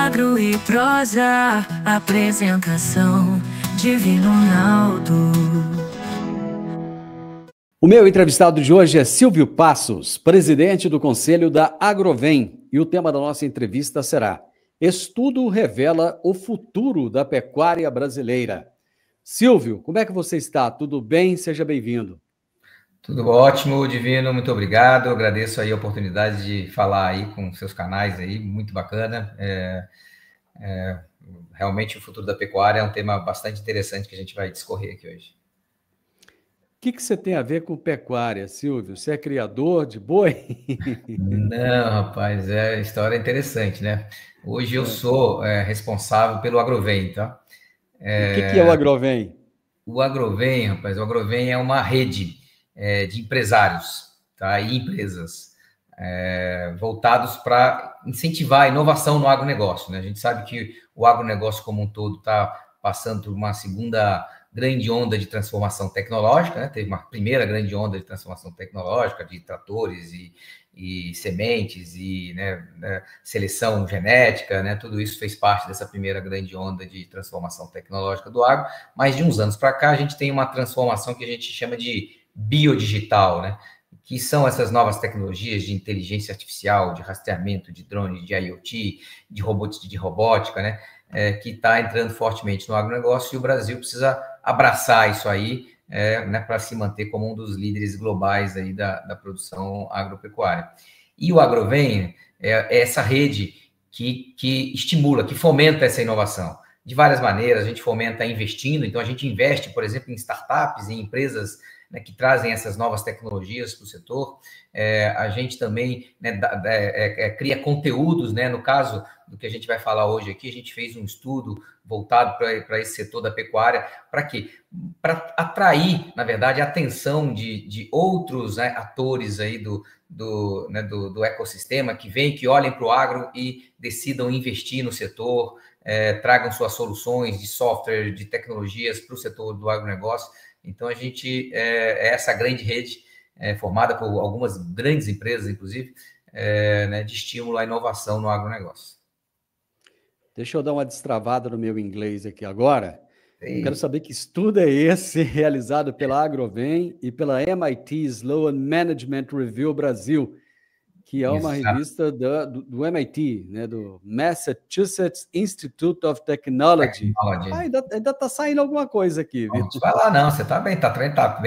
Agro e prosa, apresentação Divino Ronaldo. O meu entrevistado de hoje é Silvio Passos, presidente do Conselho da Agrovem, e o tema da nossa entrevista será: Estudo revela o futuro da pecuária brasileira. Silvio, como é que você está? Tudo bem? Seja bem-vindo. Tudo ótimo, Divino, muito obrigado. Agradeço aí a oportunidade de falar aí com seus canais aí, muito bacana. Realmente o futuro da pecuária é um tema bastante interessante que a gente vai discorrer aqui hoje. O que você tem a ver com pecuária, Silvio? Você é criador de boi? Não, rapaz, história interessante, né? Hoje eu sou responsável pelo Agrovem, tá? O que é o Agrovem? O Agrovem, rapaz, o Agrovem é uma rede de empresários, tá? E empresas voltados para incentivar a inovação no agronegócio, né? A gente sabe que o agronegócio como um todo está passando por uma segunda grande onda de transformação tecnológica, né? Teve uma primeira grande onda de transformação tecnológica de tratores e sementes e seleção genética, né? Tudo isso fez parte dessa primeira grande onda de transformação tecnológica do agro, mas de uns anos para cá a gente tem uma transformação que a gente chama de biodigital, né? Que são essas novas tecnologias de inteligência artificial, de rastreamento, de drone, de IoT, de robótica, né? Que está entrando fortemente no agronegócio, e o Brasil precisa abraçar isso aí, para se manter como um dos líderes globais aí da produção agropecuária. E o Agrovem é essa rede que estimula, que fomenta essa inovação. De várias maneiras, a gente fomenta investindo, então a gente investe, por exemplo, em startups, em empresas que trazem essas novas tecnologias para o setor. A gente também cria conteúdos, né? No caso do que a gente vai falar hoje aqui, a gente fez um estudo voltado para esse setor da pecuária. Para quê? Para atrair, na verdade, a atenção de outros atores aí do ecossistema que olhem para o agro e decidam investir no setor, tragam suas soluções de software, de tecnologias para o setor do agronegócio. Então, a gente é essa grande rede, formada por algumas grandes empresas, inclusive, de estímulo à inovação no agronegócio. Deixa eu dar uma destravada no meu inglês aqui agora. Sim. Quero saber que estudo é esse realizado pela Agrovem e pela MIT Sloan Management Review Brasil, que é uma revista do MIT, né, do Massachusetts Institute of Technology. Ainda está saindo alguma coisa aqui, viu? Vai lá, não, você está bem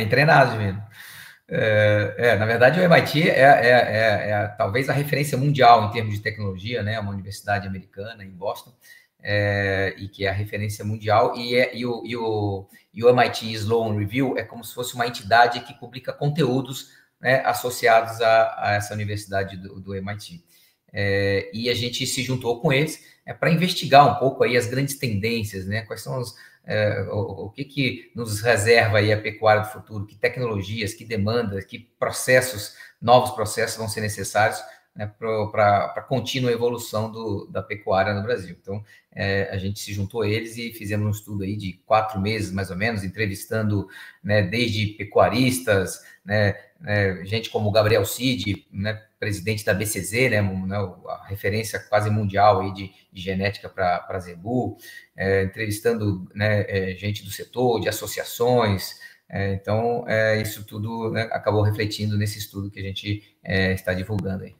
treinado, menino. Na verdade, o MIT talvez a referência mundial em termos de tecnologia, né? É uma universidade americana em Boston, e que é a referência mundial, e o MIT Sloan Review é como se fosse uma entidade que publica conteúdos, né, associados a essa universidade do MIT. E a gente se juntou com eles para investigar um pouco aí as grandes tendências, né? Quais são o que nos reserva aí a pecuária do futuro, que tecnologias, que demandas, que novos processos vão ser necessários, né, para a contínua evolução da pecuária no Brasil. Então, a gente se juntou a eles e fizemos um estudo aí de 4 meses, mais ou menos, entrevistando, né, desde pecuaristas, né, gente como o Gabriel Cid, né, presidente da BCZ, né, a referência quase mundial aí de genética para zebu, entrevistando, né, gente do setor, de associações. Então, isso tudo, né, acabou refletindo nesse estudo que a gente está divulgando aí.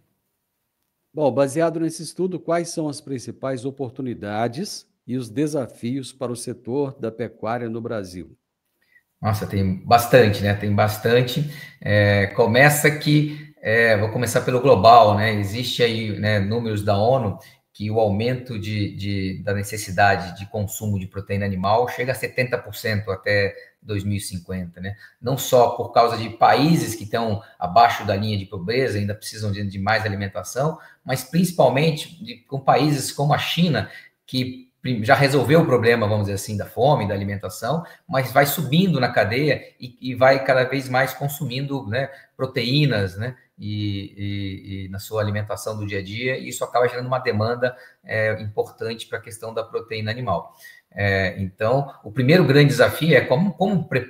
Bom, baseado nesse estudo, quais são as principais oportunidades e os desafios para o setor da pecuária no Brasil? Nossa, tem bastante, né? Tem bastante. Vou começar pelo global, né? Existe aí, né, números da ONU que o aumento da necessidade de consumo de proteína animal chega a 70% até 2050, né? Não só por causa de países que estão abaixo da linha de pobreza, ainda precisam de mais alimentação, mas principalmente com países como a China, que já resolveu o problema, vamos dizer assim, da fome, da alimentação, mas vai subindo na cadeia e vai cada vez mais consumindo, né, proteínas, né, e na sua alimentação do dia a dia, e isso acaba gerando uma demanda importante para a questão da proteína animal. Então, o primeiro grande desafio é como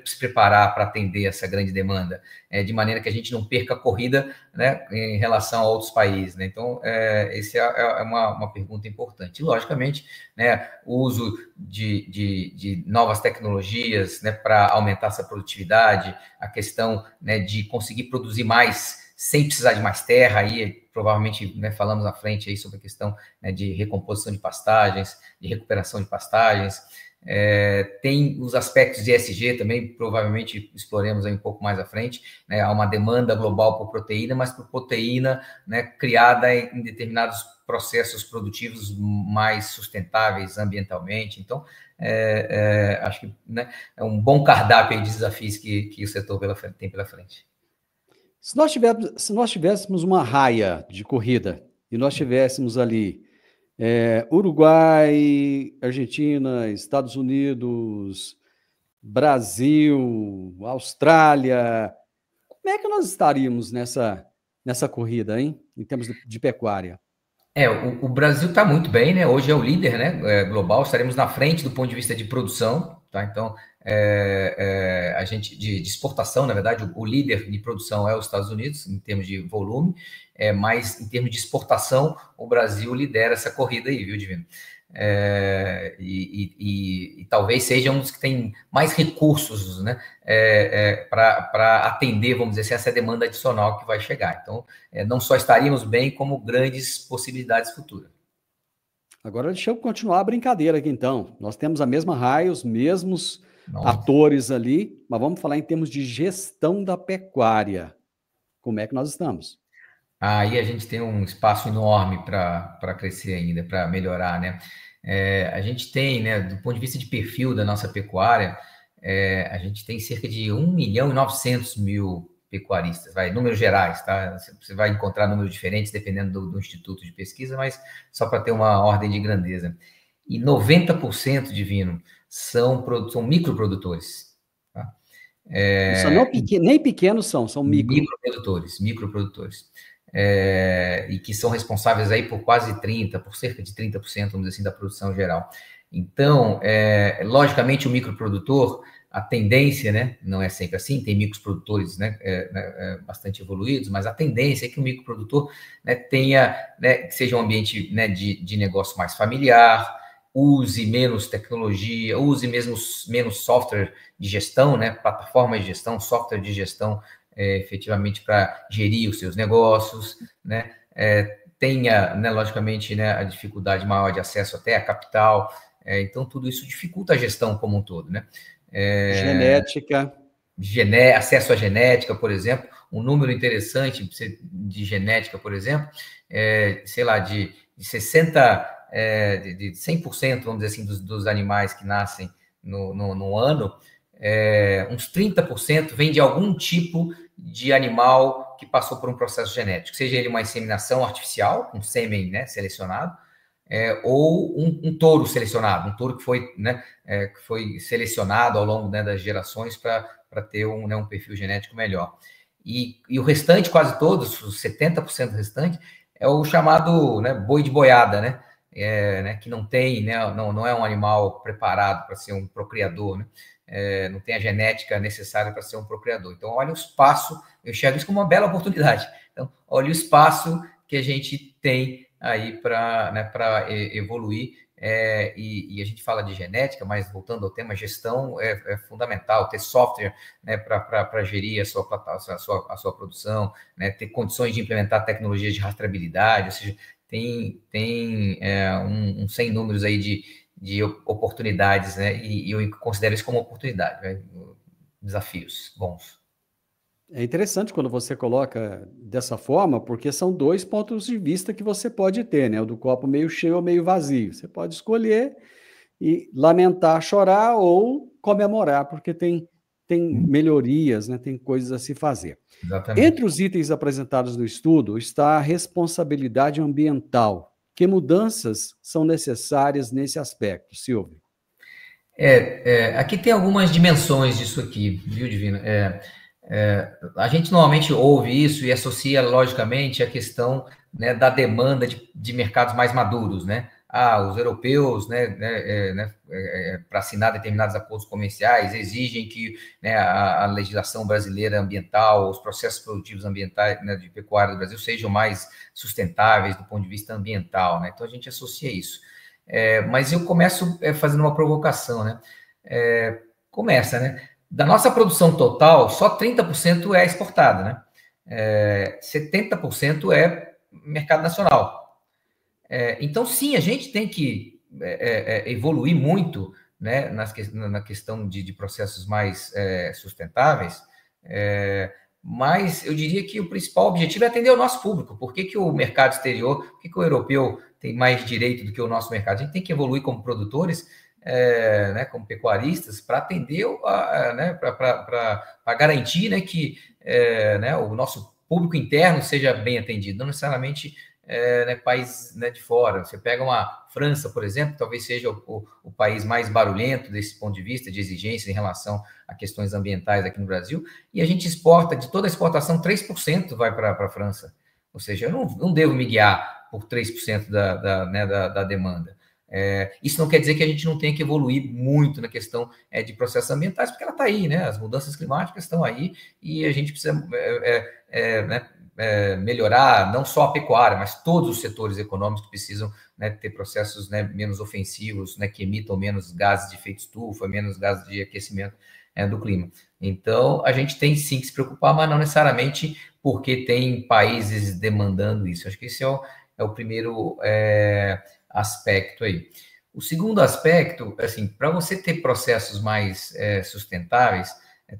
se preparar para atender essa grande demanda, de maneira que a gente não perca a corrida, né, em relação a outros países, né? Então, essa é uma pergunta importante. E, logicamente, né, o uso de novas tecnologias, né, para aumentar essa produtividade, a questão, né, de conseguir produzir mais sem precisar de mais terra, aí provavelmente, né, falamos à frente aí sobre a questão, né, de recomposição de pastagens, de recuperação de pastagens. Tem os aspectos de ESG também, provavelmente exploremos aí um pouco mais à frente, né? Há uma demanda global por proteína, mas por proteína, né, criada em determinados processos produtivos mais sustentáveis ambientalmente. Então, acho que, né, é um bom cardápio de desafios que o setor tem pela frente. Se nós tivéssemos uma raia de corrida e nós tivéssemos ali Uruguai, Argentina, Estados Unidos, Brasil, Austrália, como é que nós estaríamos nessa corrida, hein? Em termos de pecuária? O Brasil está muito bem, né? Hoje é o líder, né, global, estaremos na frente do ponto de vista de produção, tá? Então, a gente, de exportação, na verdade, o líder de produção é os Estados Unidos, em termos de volume, mas em termos de exportação, o Brasil lidera essa corrida aí, viu, Divino? E talvez seja um dos que tem mais recursos, né, para atender, vamos dizer assim, essa demanda adicional que vai chegar. Então, não só estaríamos bem, como grandes possibilidades futuras. Agora deixa eu continuar a brincadeira aqui, então. Nós temos a mesma raia, os mesmos atores ali, mas vamos falar em termos de gestão da pecuária. Como é que nós estamos? Aí a gente tem um espaço enorme para crescer ainda, para melhorar, né? A gente tem, né, do ponto de vista de perfil da nossa pecuária, a gente tem cerca de 1.900.000 pecuaristas, números gerais, tá? Você vai encontrar números diferentes dependendo do instituto de pesquisa, mas só para ter uma ordem de grandeza. E 90%, Divino, são microprodutores. Tá? Nem pequenos são microprodutores. E que são responsáveis aí por por cerca de 30%, vamos dizer assim, da produção geral. Então, logicamente, o microprodutor, a tendência, né, não é sempre assim, tem microprodutores, né, bastante evoluídos, mas a tendência é que o microprodutor, né, tenha, né, que seja um ambiente, né, de negócio mais familiar, use menos tecnologia, use menos software de gestão, né, plataformas de gestão, software de gestão, efetivamente para gerir os seus negócios, né, tenha, né, logicamente, né, a dificuldade maior de acesso até a capital, então tudo isso dificulta a gestão como um todo, né. Genética. Acesso à genética, por exemplo, um número interessante de genética, por exemplo, sei lá, de 60%, de 100%, vamos dizer assim, dos animais que nascem no ano, uns 30% vem de algum tipo de animal que passou por um processo genético, seja ele uma inseminação artificial, um sêmen, né, selecionado, ou um touro selecionado, um touro que foi, né, que foi selecionado ao longo, né, das gerações para ter um perfil genético melhor. E o restante, quase todos, os 70% restante, é o chamado, né, boi de boiada, né, né, que não tem, né, não é um animal preparado para ser um procriador, né, não tem a genética necessária para ser um procriador. Então, olha o espaço, eu enxergo isso como uma bela oportunidade. Então, olha o espaço que a gente tem aí para, né, evoluir, e a gente fala de genética, mas voltando ao tema, gestão é fundamental, ter software, né, para gerir a sua produção, né, ter condições de implementar tecnologias de rastreabilidade, ou seja, tem sem números aí de oportunidades, né, e eu considero isso como oportunidade, né, desafios bons. É interessante quando você coloca dessa forma, porque são dois pontos de vista que você pode ter, né? O do copo meio cheio ou meio vazio. Você pode escolher e lamentar, chorar ou comemorar, porque tem melhorias, né? Tem coisas a se fazer. Exatamente. Entre os itens apresentados no estudo está a responsabilidade ambiental. Que mudanças são necessárias nesse aspecto, Silvio? Aqui tem algumas dimensões disso aqui, viu, Divino? A gente normalmente ouve isso e associa, logicamente, a questão, né, da demanda de mercados mais maduros, né? Os europeus, para assinar determinados acordos comerciais, exigem que, né, a legislação brasileira ambiental, os processos produtivos ambientais, né, de pecuária do Brasil sejam mais sustentáveis do ponto de vista ambiental, né? Então, a gente associa isso. Mas eu começo fazendo uma provocação, né? Começa, né? Da nossa produção total, só 30% é exportada, né? 70% é mercado nacional. Então, sim, a gente tem que evoluir muito, né, na questão de processos mais sustentáveis, mas eu diria que o principal objetivo é atender o nosso público. Por que o mercado exterior, por que o europeu tem mais direito do que o nosso mercado? A gente tem que evoluir como produtores, né, como pecuaristas, para atender, né, para garantir, né, que né, o nosso público interno seja bem atendido, não necessariamente né, país, né, de fora. Você pega uma França, por exemplo, talvez seja o país mais barulhento desse ponto de vista, de exigência em relação a questões ambientais aqui no Brasil, e a gente exporta, de toda a exportação, 3% vai para a França. Ou seja, eu não devo me guiar por 3% da demanda. Isso não quer dizer que a gente não tenha que evoluir muito na questão de processos ambientais, porque ela está aí, né? As mudanças climáticas estão aí e a gente precisa né, melhorar não só a pecuária, mas todos os setores econômicos precisam, né, ter processos, né, menos ofensivos, né, que emitam menos gases de efeito estufa, menos gases de aquecimento do clima. Então, a gente tem sim que se preocupar, mas não necessariamente porque tem países demandando isso. Acho que esse é o primeiro aspecto aí. O segundo aspecto, assim, para você ter processos mais sustentáveis,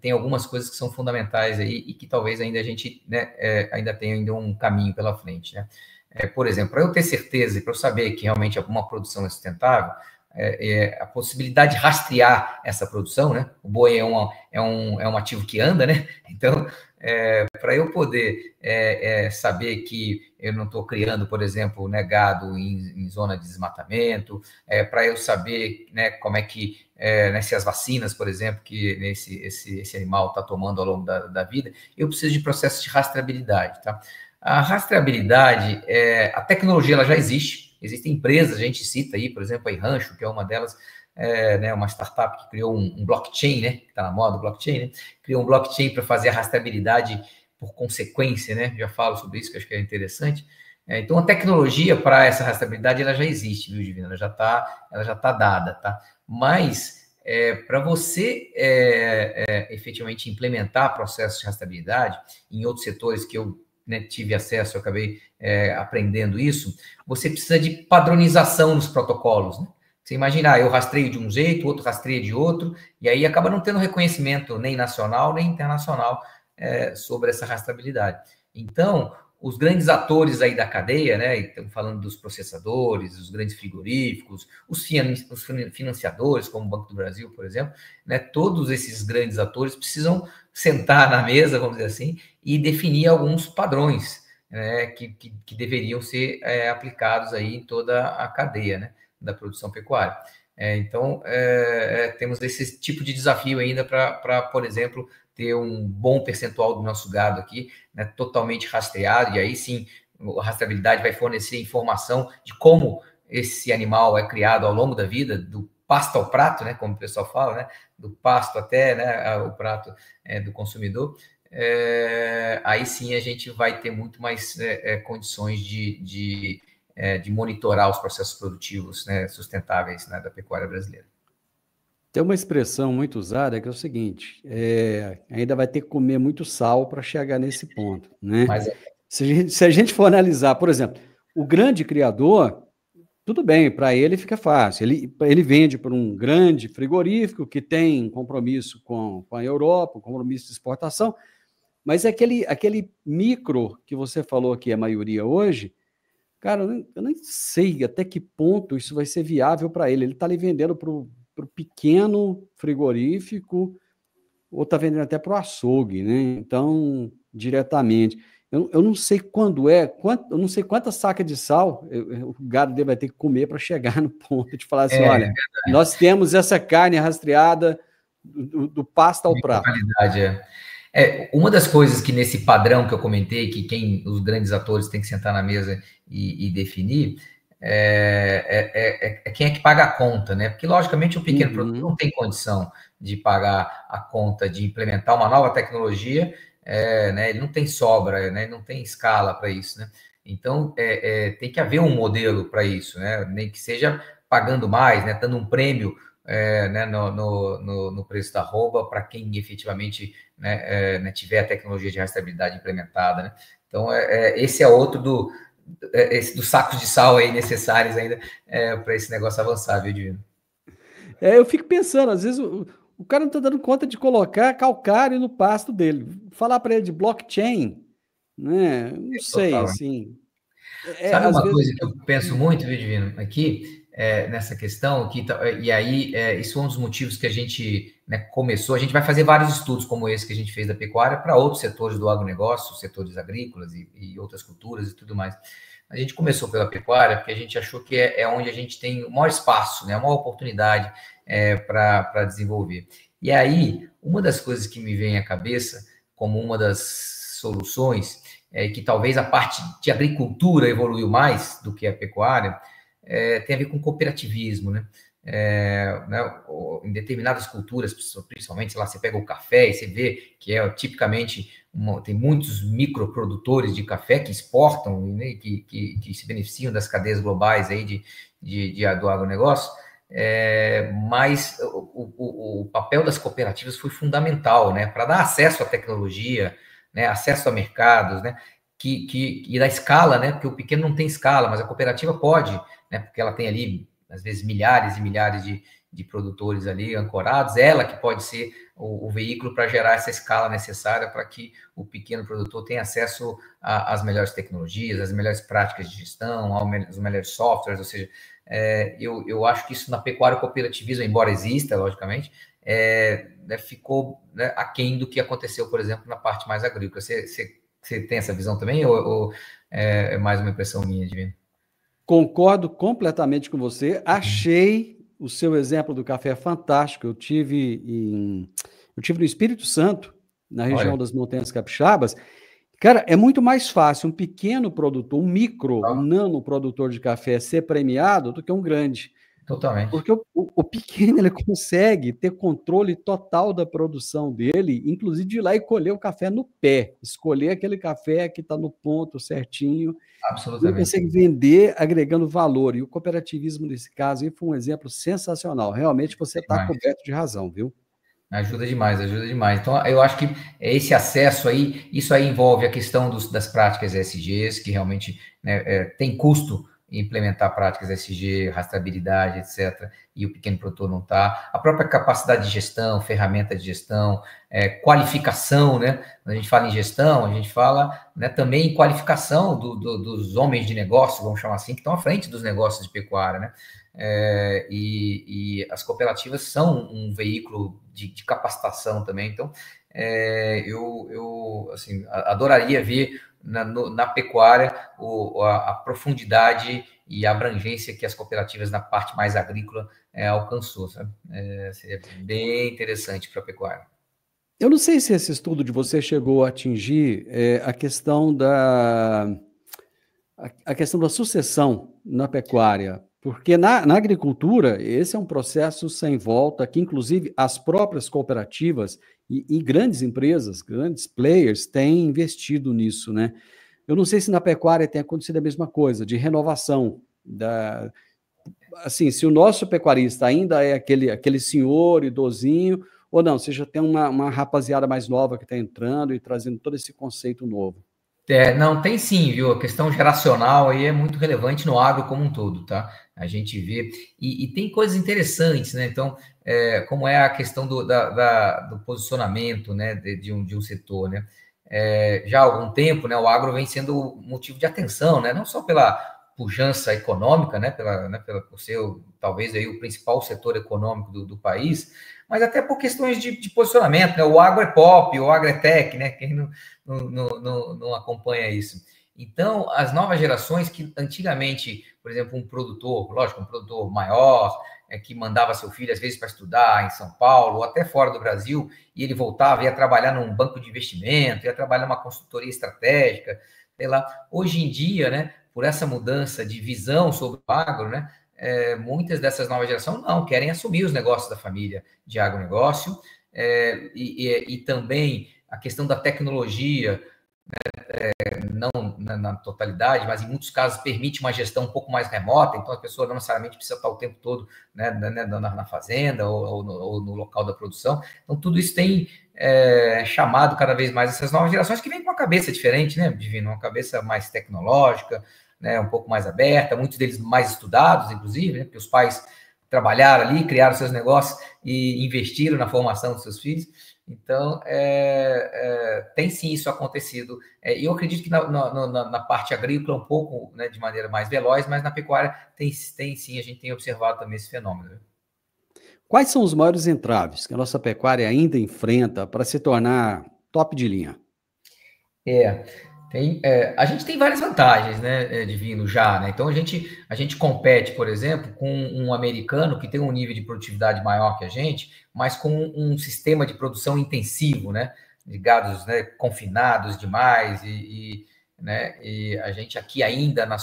tem algumas coisas que são fundamentais aí e que talvez ainda a gente, né, ainda tenha ainda um caminho pela frente, né? Por exemplo, para eu ter certeza e para eu saber que realmente alguma produção é sustentável, a possibilidade de rastrear essa produção, né? O boi é um ativo que anda, né? Então, para eu poder saber que eu não estou criando, por exemplo, né, gado em zona de desmatamento, para eu saber, né, como é que, né, se as vacinas, por exemplo, que esse animal está tomando ao longo da vida, eu preciso de processos de rastreabilidade, tá? A rastreabilidade, a tecnologia ela já existe, existem empresas, a gente cita aí, por exemplo, a iRancho, que é uma delas, né, uma startup que criou um blockchain, né, que está na moda, o blockchain, né, criou um blockchain para fazer a rastreabilidade por consequência, né, já falo sobre isso, que eu acho que é interessante. Então, a tecnologia para essa rastreabilidade, ela já existe, viu, Divina? Ela já tá dada, tá? Mas, para você efetivamente implementar processos de rastreabilidade em outros setores que eu, né, tive acesso, eu acabei aprendendo isso, você precisa de padronização nos protocolos, né? Você imagina, eu rastreio de um jeito, o outro rastreia de outro, e aí acaba não tendo reconhecimento nem nacional, nem internacional sobre essa rastreabilidade. Então, os grandes atores aí da cadeia, né, estamos falando dos processadores, os grandes frigoríficos, os financiadores, como o Banco do Brasil, por exemplo, né, todos esses grandes atores precisam sentar na mesa, vamos dizer assim, e definir alguns padrões, né, que deveriam ser aplicados aí em toda a cadeia, né, da produção pecuária. Então, temos esse tipo de desafio ainda para, por exemplo, ter um bom percentual do nosso gado aqui, né, totalmente rastreado, e aí sim, a rastreabilidade vai fornecer informação de como esse animal é criado ao longo da vida, do pasto ao prato, né, como o pessoal fala, né, do pasto até, né, o prato do consumidor. Aí sim a gente vai ter muito mais condições de monitorar os processos produtivos, né, sustentáveis, né, da pecuária brasileira. Tem uma expressão muito usada que é o seguinte: ainda vai ter que comer muito sal para chegar nesse ponto, né? Mas se a gente for analisar, por exemplo, o grande criador, tudo bem, para ele fica fácil. Ele vende para um grande frigorífico que tem compromisso com a Europa, compromisso de exportação, mas aquele micro que você falou que é a maioria hoje, cara, eu nem sei até que ponto isso vai ser viável para ele. Ele está ali vendendo para o pequeno frigorífico, ou está vendendo até para o açougue, né? Então, diretamente. Eu não sei eu não sei quantas sacas de sal o gado dele vai ter que comer para chegar no ponto de falar assim, olha, nós temos essa carne rastreada do pasto ao prato. Uma das coisas que nesse padrão que eu comentei, que os grandes atores têm que sentar na mesa e definir, quem é que paga a conta, né? Porque, logicamente, o pequeno produtor não tem condição de pagar a conta de implementar uma nova tecnologia, né? Ele não tem sobra, né? Ele não tem escala para isso, né? Então, tem que haver um modelo para isso, né? Nem que seja pagando mais, né? Dando um prêmio né, no preço da arroba para quem efetivamente né, tiver a tecnologia de rastreabilidade implementada, né? Então, esse é outro dos sacos de sal aí necessários ainda para esse negócio avançar, viu, Divino? Eu fico pensando, às vezes o cara não está dando conta de colocar calcário no pasto dele. Falar para ele de blockchain, né? Não sei, Total, assim. Sabe Às uma vezes... coisa que eu penso muito, viu, Divino, aqui, nessa questão, e aí, isso é um dos motivos que a gente né, começou, a gente vai fazer vários estudos como esse que a gente fez da pecuária para outros setores do agronegócio, setores agrícolas e outras culturas e tudo mais. A gente começou pela pecuária porque a gente achou que é onde a gente tem o maior espaço, né, a maior oportunidade para desenvolver. E aí, uma das coisas que me vem à cabeça como uma das soluções que talvez a parte de agricultura evoluiu mais do que a pecuária, tem a ver com cooperativismo, né? Em determinadas culturas, principalmente, lá você pega o café e você vê que tipicamente tem muitos microprodutores de café que exportam, né, que se beneficiam das cadeias globais aí do agronegócio, mas o papel das cooperativas foi fundamental, né, para dar acesso à tecnologia, né, acesso a mercados, né, e da escala, né, porque o pequeno não tem escala, mas a cooperativa pode, né, porque ela tem ali, às vezes, milhares e milhares de produtores ali ancorados, ela que pode ser o veículo para gerar essa escala necessária para que o pequeno produtor tenha acesso às melhores tecnologias, às melhores práticas de gestão, aos melhores softwares, ou seja, eu acho que isso na pecuária cooperativismo, embora exista, logicamente, ficou aquém do que aconteceu, por exemplo, na parte mais agrícola. Você tem essa visão também ou é mais uma impressão minha, Divino? Concordo completamente com você. Achei o seu exemplo do café fantástico. Eu tive no Espírito Santo, na região das Montanhas Capixabas. Cara, é muito mais fácil um pequeno produtor, um nano produtor de café ser premiado do que um grande. Totalmente. Porque o pequeno ele consegue ter controle total da produção dele, inclusive de ir lá e colher o café no pé, escolher aquele café que está no ponto certinho. Absolutamente. Ele consegue vender agregando valor. E o cooperativismo, nesse caso, aí foi um exemplo sensacional. Realmente você está coberto de razão, viu? Ajuda demais, ajuda demais. Então, eu acho que esse acesso aí, isso aí envolve a questão das práticas ESGs, que realmente né, tem custo implementar práticas ESG, rastreabilidade, etc., e o pequeno produtor não está. A própria capacidade de gestão, ferramenta de gestão, qualificação, né? Quando a gente fala em gestão, a gente fala né, também em qualificação dos homens de negócio, vamos chamar assim, que estão à frente dos negócios de pecuária, né? E as cooperativas são um veículo de capacitação também. Então, eu assim, adoraria ver na pecuária a profundidade e a abrangência que as cooperativas na parte mais agrícola alcançou, sabe? Seria bem interessante para a pecuária. Eu não sei se esse estudo de você chegou a atingir a questão da sucessão na pecuária, porque na agricultura esse é um processo sem volta, que inclusive as próprias cooperativas e grandes empresas, grandes players têm investido nisso, né? Eu não sei se na pecuária tem acontecido a mesma coisa, de renovação. Assim, se o nosso pecuarista ainda é aquele senhor idosinho, ou não, você já tem uma rapaziada mais nova que está entrando e trazendo todo esse conceito novo. Não, tem sim, viu? A questão geracional aí é muito relevante no agro como um todo, tá? A gente vê, e tem coisas interessantes, né? Então, como é a questão do posicionamento, né, de um setor, né? Já há algum tempo, né, o agro vem sendo motivo de atenção, né? Não só pela pujança econômica, né? Por ser talvez aí o principal setor econômico do país, mas até por questões de posicionamento, né? O agro é pop, o agro é tech, né? Quem não acompanha isso. Então, as novas gerações que antigamente, por exemplo, um produtor, lógico, um produtor maior, que mandava seu filho às vezes para estudar em São Paulo ou até fora do Brasil, e ele voltava, ia trabalhar num banco de investimento, ia trabalhar numa consultoria estratégica, sei lá. Hoje em dia, né, por essa mudança de visão sobre o agro, né, muitas dessas novas gerações não querem assumir os negócios da família de agronegócio, e também a questão da tecnologia, não na totalidade, mas em muitos casos permite uma gestão um pouco mais remota, então a pessoa não necessariamente precisa estar o tempo todo, né, na fazenda ou no local da produção. Então tudo isso tem chamado cada vez mais essas novas gerações que vêm com uma cabeça diferente, né, Divino? Uma cabeça mais tecnológica, né, um pouco mais aberta, muitos deles mais estudados, inclusive, né, porque os pais trabalharam ali, criaram seus negócios e investiram na formação dos seus filhos. Então, tem sim isso acontecido. Eu acredito que na parte agrícola um pouco, né, de maneira mais veloz, mas na pecuária tem sim, a gente tem observado também esse fenômeno. Né? Quais são os maiores entraves que a nossa pecuária ainda enfrenta para se tornar top de linha? A gente tem várias vantagens, né, Divino, já, né? Então, a gente compete, por exemplo, com um americano que tem um nível de produtividade maior que a gente, mas com um sistema de produção intensivo, né? De gados, né, confinados demais né, e a gente aqui ainda, né,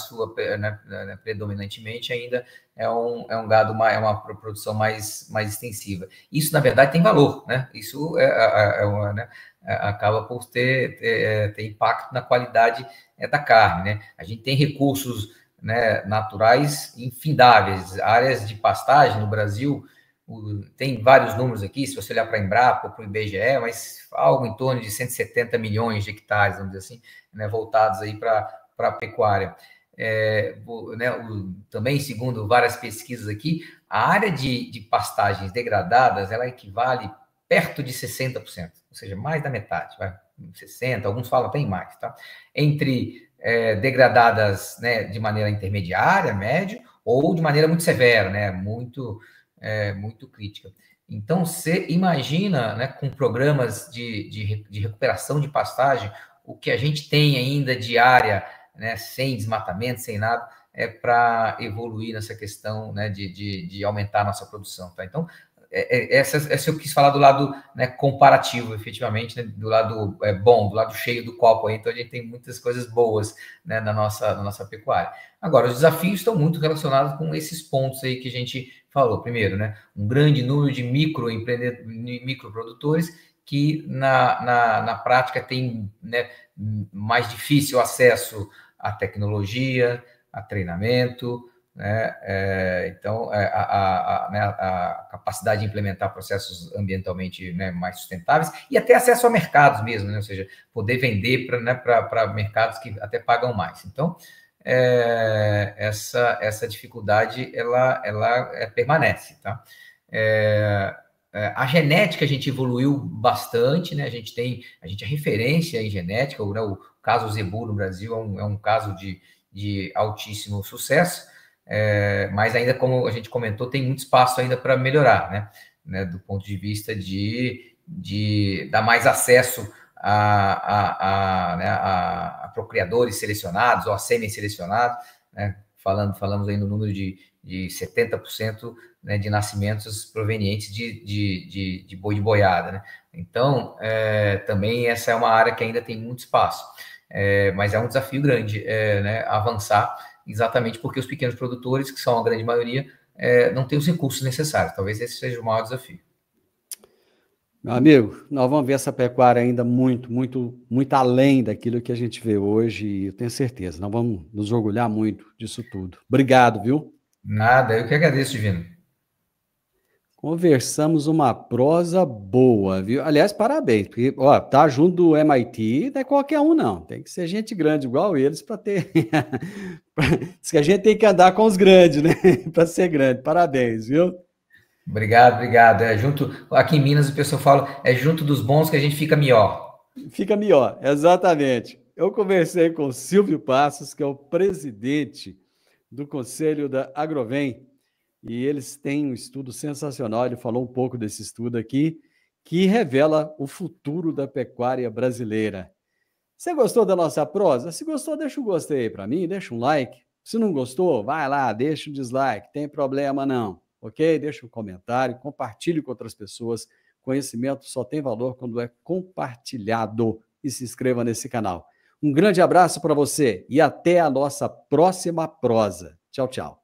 predominantemente, ainda é um gado, é uma produção mais extensiva. Isso, na verdade, tem valor, né? Isso né, acaba por ter impacto na qualidade da carne, né? A gente tem recursos, né, naturais infindáveis, áreas de pastagem no Brasil, tem vários números aqui, se você olhar para a Embrapa ou para o IBGE, mas algo em torno de 170 milhões de hectares, vamos dizer assim, né, voltados aí para a pecuária. Né, também, segundo várias pesquisas aqui, a área de pastagens degradadas, ela equivale perto de 60%, ou seja, mais da metade, vai, 60%, alguns falam até em mais, tá? Entre degradadas, né, de maneira intermediária, média, ou de maneira muito severa, né, muito crítica. Então, você imagina, né, com programas de recuperação de pastagem, o que a gente tem ainda de área, né, sem desmatamento, sem nada, para evoluir nessa questão, né, de aumentar a nossa produção. Tá? Então, essa eu quis falar do lado, né, comparativo, efetivamente, né, do lado bom, do lado cheio do copo. Aí, então, a gente tem muitas coisas boas, né, na nossa pecuária. Agora, os desafios estão muito relacionados com esses pontos aí que a gente falou. Primeiro, né, um grande número de microprodutores que, na prática, tem, né, mais difícil acesso à tecnologia, a treinamento, né? Então, a capacidade de implementar processos ambientalmente, né, mais sustentáveis e até acesso a mercados mesmo, né? Ou seja, poder vender para mercados que até pagam mais. Então, essa dificuldade, ela permanece, tá? A genética a gente evoluiu bastante, né? A gente é referência em genética, né? O caso Zebu no Brasil é um caso de altíssimo sucesso. Mas ainda, como a gente comentou, tem muito espaço ainda para melhorar, né? Do ponto de vista de dar mais acesso a procriadores selecionados ou a semi-selecionados, né? Falamos aí no número de 70%, né, de nascimentos provenientes de boi de boiada, né? Então, também essa é uma área que ainda tem muito espaço, mas é um desafio grande, né, avançar, exatamente porque os pequenos produtores, que são a grande maioria, não têm os recursos necessários. Talvez esse seja o maior desafio. Meu amigo, nós vamos ver essa pecuária ainda muito, muito, muito além daquilo que a gente vê hoje, e eu tenho certeza, nós vamos nos orgulhar muito disso tudo. Obrigado, viu? Nada, eu que agradeço, Divino. Conversamos uma prosa boa, viu? Aliás, parabéns, porque, ó, tá junto do MIT, não é qualquer um, não. Tem que ser gente grande igual eles para ter. Diz que a gente tem que andar com os grandes, né? Para ser grande. Parabéns, viu? Obrigado. Aqui em Minas o pessoal fala, junto dos bons que a gente fica melhor. Fica melhor, exatamente. Eu conversei com o Silvio Passos, que é o presidente do Conselho da Agrovem, e eles têm um estudo sensacional, ele falou um pouco desse estudo aqui, que revela o futuro da pecuária brasileira. Você gostou da nossa prosa? Se gostou, deixa um gostei aí para mim, deixa um like. Se não gostou, vai lá, deixa um dislike, tem problema não, ok? Deixa um comentário, compartilhe com outras pessoas. Conhecimento só tem valor quando é compartilhado. E se inscreva nesse canal. Um grande abraço para você e até a nossa próxima prosa. Tchau, tchau.